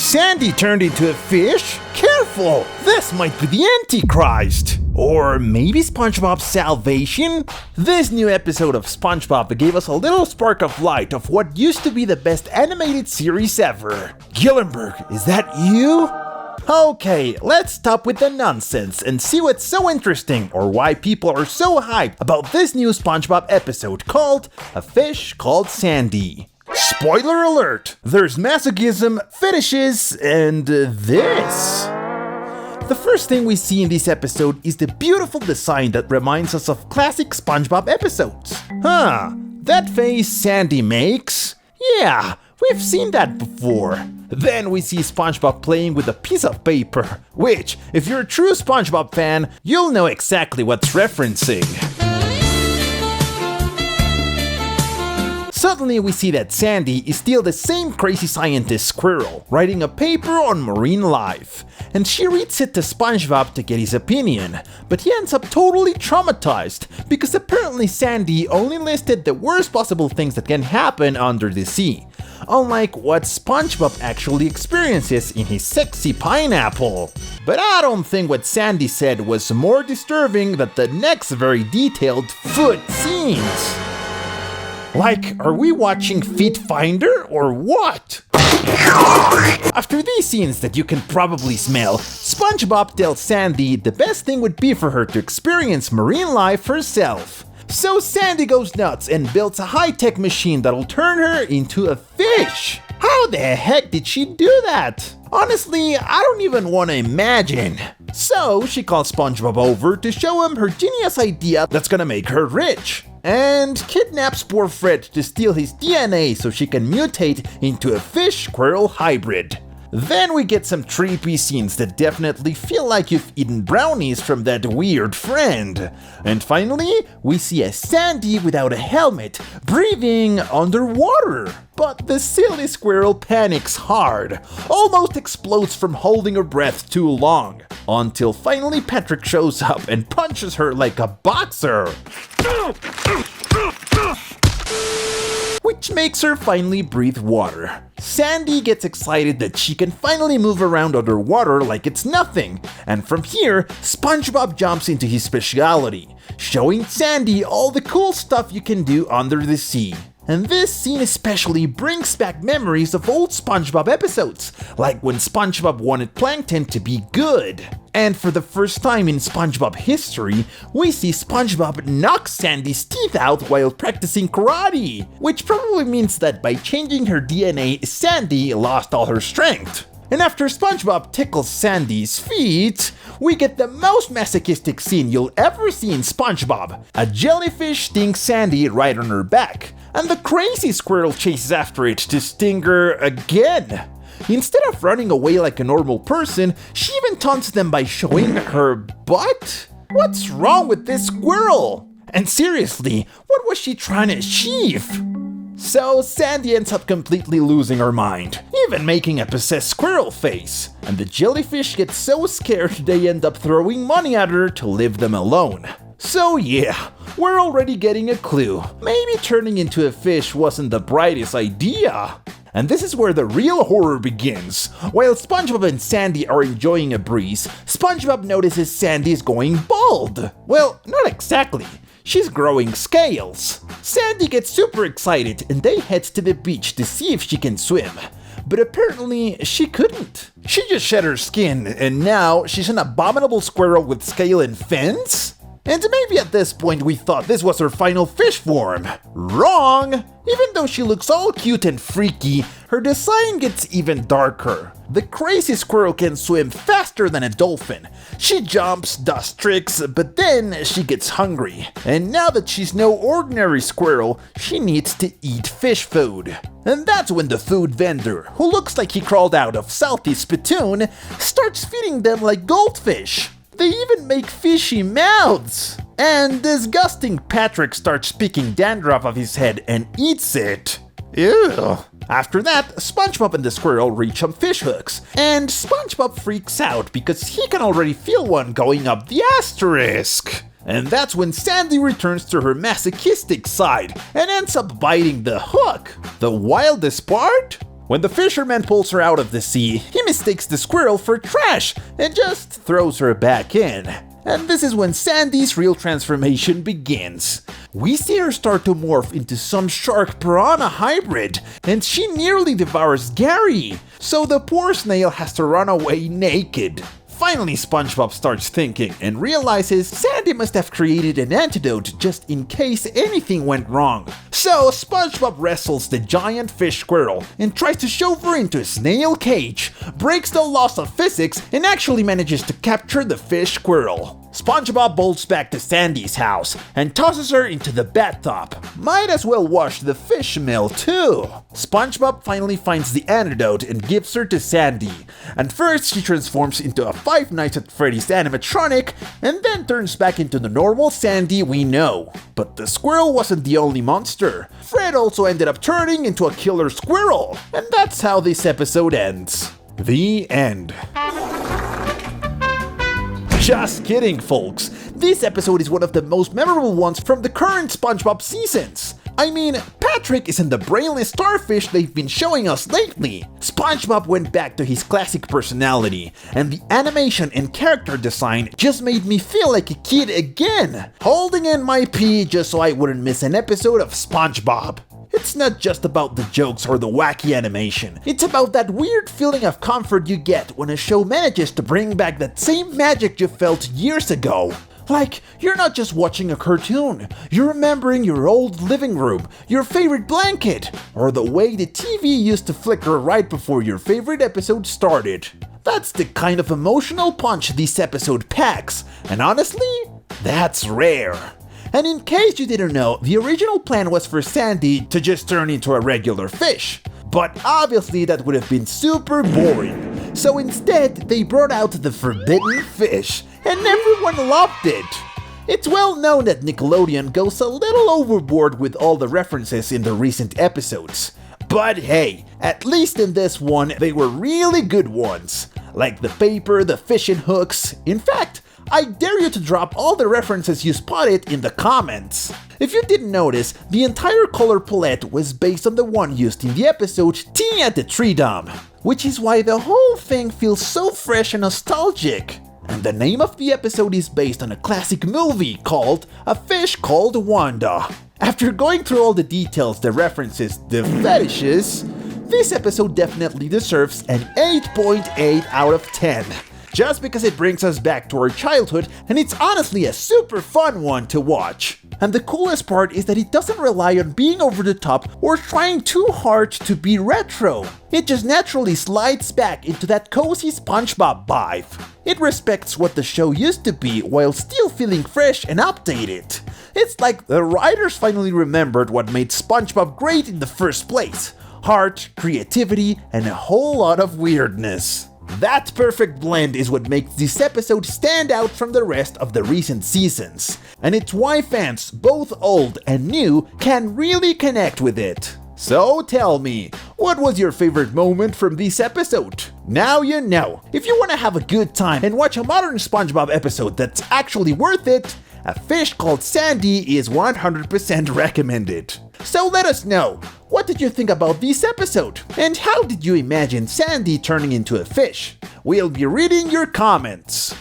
Sandy turned into a fish? Careful! This might be the Antichrist! Or maybe SpongeBob's salvation? This new episode of SpongeBob gave us a little spark of light of what used to be the best animated series ever. Gillenberg, is that you? Okay, let's stop with the nonsense and see what's so interesting or why people are so hyped about this new SpongeBob episode called A Fish Called Sandy. Spoiler alert! There's masochism, fetishes, and this. The first thing we see in this episode is the beautiful design that reminds us of classic SpongeBob episodes. That face Sandy makes? Yeah, we've seen that before. Then we see SpongeBob playing with a piece of paper, which, if you're a true SpongeBob fan, you'll know exactly what's referencing. Suddenly we see that Sandy is still the same crazy scientist squirrel, writing a paper on marine life. And she reads it to SpongeBob to get his opinion, but he ends up totally traumatized, because apparently Sandy only listed the worst possible things that can happen under the sea, unlike what SpongeBob actually experiences in his sexy pineapple. But I don't think what Sandy said was more disturbing than the next very detailed foot scenes. Like, are we watching Feet Finder or what? After these scenes that you can probably smell, SpongeBob tells Sandy the best thing would be for her to experience marine life herself. So Sandy goes nuts and builds a high-tech machine that'll turn her into a fish. How the heck did she do that? Honestly, I don't even want to imagine. So she calls SpongeBob over to show him her genius idea that's gonna make her rich, and kidnaps poor Fred to steal his DNA so she can mutate into a fish-squirrel hybrid. Then we get some creepy scenes that definitely feel like you've eaten brownies from that weird friend. And finally, we see a Sandy without a helmet, breathing underwater. But the silly squirrel panics hard, almost explodes from holding her breath too long, until finally Patrick shows up and punches her like a boxer. Which makes her finally breathe water. Sandy gets excited that she can finally move around underwater like it's nothing, and from here, SpongeBob jumps into his speciality, showing Sandy all the cool stuff you can do under the sea. And this scene especially brings back memories of old SpongeBob episodes, like when SpongeBob wanted Plankton to be good. And for the first time in SpongeBob history, we see SpongeBob knock Sandy's teeth out while practicing karate, which probably means that by changing her DNA, Sandy lost all her strength. And after SpongeBob tickles Sandy's feet, we get the most masochistic scene you'll ever see in SpongeBob. A jellyfish stings Sandy right on her back, and the crazy squirrel chases after it to sting her again. Instead of running away like a normal person, she even taunts them by showing her butt? What's wrong with this squirrel? And seriously, what was she trying to achieve? So Sandy ends up completely losing her mind, even making a possessed squirrel face. And the jellyfish get so scared they end up throwing money at her to leave them alone. So yeah, we're already getting a clue. Maybe turning into a fish wasn't the brightest idea. And this is where the real horror begins. While SpongeBob and Sandy are enjoying a breeze, SpongeBob notices Sandy is going bald. Well, not exactly. She's growing scales. Sandy gets super excited and they head to the beach to see if she can swim. But apparently she couldn't. She just shed her skin and now she's an abominable squirrel with scale and fins? And maybe at this point we thought this was her final fish form. Wrong! Even though she looks all cute and freaky, her design gets even darker. The crazy squirrel can swim faster than a dolphin. She jumps, does tricks, but then she gets hungry. And now that she's no ordinary squirrel, she needs to eat fish food. And that's when the food vendor, who looks like he crawled out of Salty Spittoon, starts feeding them like goldfish. They even make fishy mouths! And disgusting Patrick starts picking dandruff off his head and eats it. Ew. After that, SpongeBob and the squirrel reach some fish hooks, and SpongeBob freaks out because he can already feel one going up the asterisk. And that's when Sandy returns to her masochistic side and ends up biting the hook. The wildest part? When the fisherman pulls her out of the sea, he mistakes the squirrel for trash and just throws her back in. And this is when Sandy's real transformation begins. We see her start to morph into some shark-piranha hybrid, and she nearly devours Gary, so the poor snail has to run away naked. Finally, SpongeBob starts thinking and realizes Sandy must have created an antidote just in case anything went wrong. So SpongeBob wrestles the giant fish squirrel and tries to shove her into a snail cage, breaks the laws of physics, and actually manages to capture the fish squirrel. SpongeBob bolts back to Sandy's house and tosses her into the bathtub. Might as well wash the fish mill too. SpongeBob finally finds the antidote and gives her to Sandy. And first she transforms into a Five Nights at Freddy's animatronic and then turns back into the normal Sandy we know. But the squirrel wasn't the only monster. Fred also ended up turning into a killer squirrel. And that's how this episode ends. The end. Just kidding, folks. This episode is one of the most memorable ones from the current SpongeBob seasons. I mean, Patrick isn't the brainless starfish they've been showing us lately. SpongeBob went back to his classic personality, and the animation and character design just made me feel like a kid again, holding in my pee just so I wouldn't miss an episode of SpongeBob. It's not just about the jokes or the wacky animation, it's about that weird feeling of comfort you get when a show manages to bring back that same magic you felt years ago. Like, you're not just watching a cartoon, you're remembering your old living room, your favorite blanket, or the way the TV used to flicker right before your favorite episode started. That's the kind of emotional punch this episode packs, and honestly, that's rare. And in case you didn't know, the original plan was for Sandy to just turn into a regular fish. But obviously that would have been super boring. So instead, they brought out the forbidden fish, and everyone loved it. It's well known that Nickelodeon goes a little overboard with all the references in the recent episodes. But hey, at least in this one, they were really good ones. Like the paper, the fishing hooks. In fact, I dare you to drop all the references you spotted in the comments. If you didn't notice, the entire color palette was based on the one used in the episode Tea at the Tree Dome, which is why the whole thing feels so fresh and nostalgic. And the name of the episode is based on a classic movie called A Fish Called Wanda. After going through all the details, the references, the fetishes, this episode definitely deserves an 8.8 out of 10. Just because it brings us back to our childhood, and it's honestly a super fun one to watch. And the coolest part is that it doesn't rely on being over the top or trying too hard to be retro. It just naturally slides back into that cozy SpongeBob vibe. It respects what the show used to be while still feeling fresh and updated. It's like the writers finally remembered what made SpongeBob great in the first place. Heart, creativity, and a whole lot of weirdness. That perfect blend is what makes this episode stand out from the rest of the recent seasons, and it's why fans, both old and new, can really connect with it. So tell me, what was your favorite moment from this episode? Now you know. If you want to have a good time and watch a modern SpongeBob episode that's actually worth it, A Fish Called Sandy is 100% recommended. So let us know, what did you think about this episode? And how did you imagine Sandy turning into a fish? We'll be reading your comments.